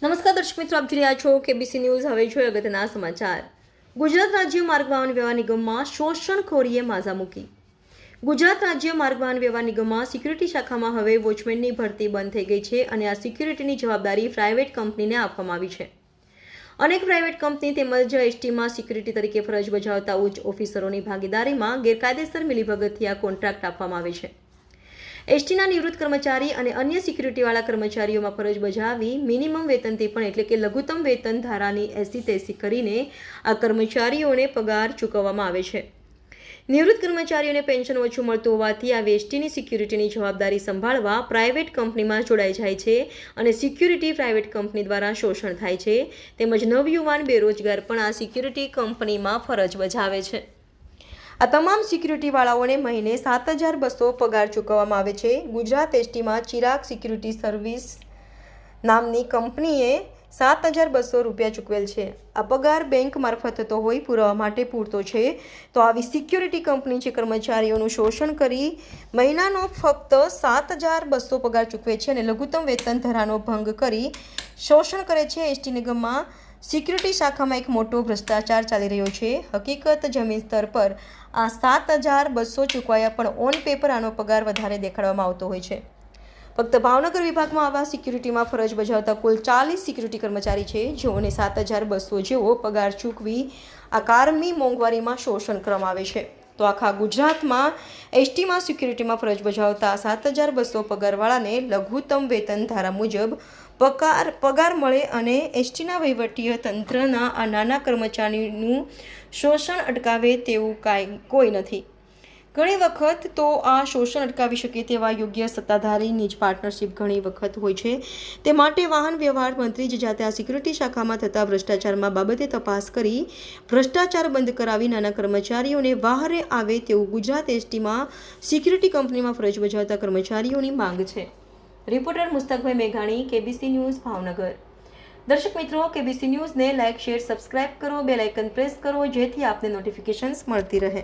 નમસ્કાર દર્શક મિત્રો, આપ જોઈ રહ્યા છો કેબીસી ન્યૂઝ. હવે જોઈએ અગત્યના સમાચાર. ગુજરાત રાજ્ય માર્ગ વાહન વ્યવહાર નિગમમાં શોષણખોરીએ માઝા મૂકી. ગુજરાત રાજ્ય માર્ગ વાહન વ્યવહાર નિગમમાં સિક્યુરિટી શાખામાં હવે વોચમેનની ભરતી બંધ થઈ ગઈ છે અને આ સિક્યુરિટીની જવાબદારી પ્રાઇવેટ કંપનીને આપવામાં આવી છે. અનેક પ્રાઇવેટ કંપની તેમજ એસટીમાં સિક્યુરિટી તરીકે ફરજ બજાવતા ઉચ્ચ ઓફિસરોની ભાગીદારીમાં ગેરકાયદેસર મિલીભગતથી આ કોન્ટ્રાક્ટ આપવામાં આવે છે. એસટીના નિવૃત્ત કર્મચારી અને અન્ય સિક્યુરિટીવાળા કર્મચારીઓમાં ફરજ બજાવી મિનિમમ વેતનથી પણ એટલે કે લઘુત્તમ વેતન ધારાની 80-83 કરીને આ કર્મચારીઓને પગાર ચૂકવવામાં આવે છે. નિવૃત્ત કર્મચારીઓને પેન્શન ઓછું મળતું હોવાથી આ એસટીની સિક્યુરિટીની જવાબદારી સંભાળવા પ્રાઇવેટ કંપનીમાં જોડાઈ જાય છે અને સિક્યુરિટી પ્રાઇવેટ કંપની દ્વારા શોષણ થાય છે. તેમજ નવયુવાન બેરોજગાર પણ આ સિક્યુરિટી કંપનીમાં ફરજ બજાવે છે. આ તમામ સિક્યુરિટીવાળાઓને મહિને 7,200 પગાર ચૂકવવામાં આવે છે. ગુજરાત એસટીમાં ચિરાગ સિક્યુરિટી સર્વિસ નામની કંપનીએ 7,200 રૂપિયા ચૂકવેલ છે. આ પગાર બેંક મારફત થતો હોય પુરાવા માટે પૂરતો છે. તો આવી સિક્યુરિટી કંપની જે કર્મચારીઓનું શોષણ કરી મહિનાનો ફક્ત 7,200 પગાર ચૂકવે છે અને લઘુત્તમ વેતન ધારાનો ભંગ કરી શોષણ કરે છે. એસટી નિગમમાં સિક્યુરિટી શાખામાં એક મોટો ભ્રષ્ટાચાર ચાલી રહ્યો છે. હકીકત જમીન સ્તર પર આ 7,200 ચૂકવાયા પણ ઓન પેપર આનો પગાર વધારે દેખાડવામાં આવતો હોય છે. ફક્ત ભાવનગર વિભાગમાં આવા સિક્યુરિટીમાં ફરજ બજાવતા કુલ 40 સિક્યુરિટી કર્મચારી છે, જેઓને 7,200 જેવો પગાર ચૂકવી આ કારમી મોંઘવારીમાં શોષણ કરવામાં આવે છે. તો આખા ગુજરાતમાં એસટીમાં સિક્યુરિટીમાં ફરજ બજાવતા 7,200 પગારવાળાને લઘુત્તમ વેતન ધારા મુજબ પગાર મળે અને એસટીના વહીવટી તંત્રના આ નાના કર્મચારીનું શોષણ અટકાવે તેવું કોઈ નથી. ઘણી વખત તો આ શોષણ અટકાવી શકે તેવા યોગ્ય સત્તાધારી નિજ પાર્ટનરશિપ ઘણી વખત હોય છે. તે માટે વાહન વ્યવહાર મંત્રી જે જાતે આ સિક્યુરિટી શાખામાં થતા ભ્રષ્ટાચારમાં બાબતે તપાસ કરી ભ્રષ્ટાચાર બંધ કરાવી નાના કર્મચારીઓને વહારે આવે તેવું ગુજરાત એસટીમાં સિક્યુરિટી કંપનીમાં ફરજ બજાવતા કર્મચારીઓની માંગ છે. રિપોર્ટર મુસ્તકભાઈ મેઘાણી, કેબીસી ન્યૂઝ, ભાવનગર. દર્શક મિત્રો, કેબીસી ન્યૂઝને લાઇક, શેર, સબસ્ક્રાઇબ કરો, બેલ આઇકન પ્રેસ કરો જેથી આપને નોટિફિકેશન્સ મળતી રહે.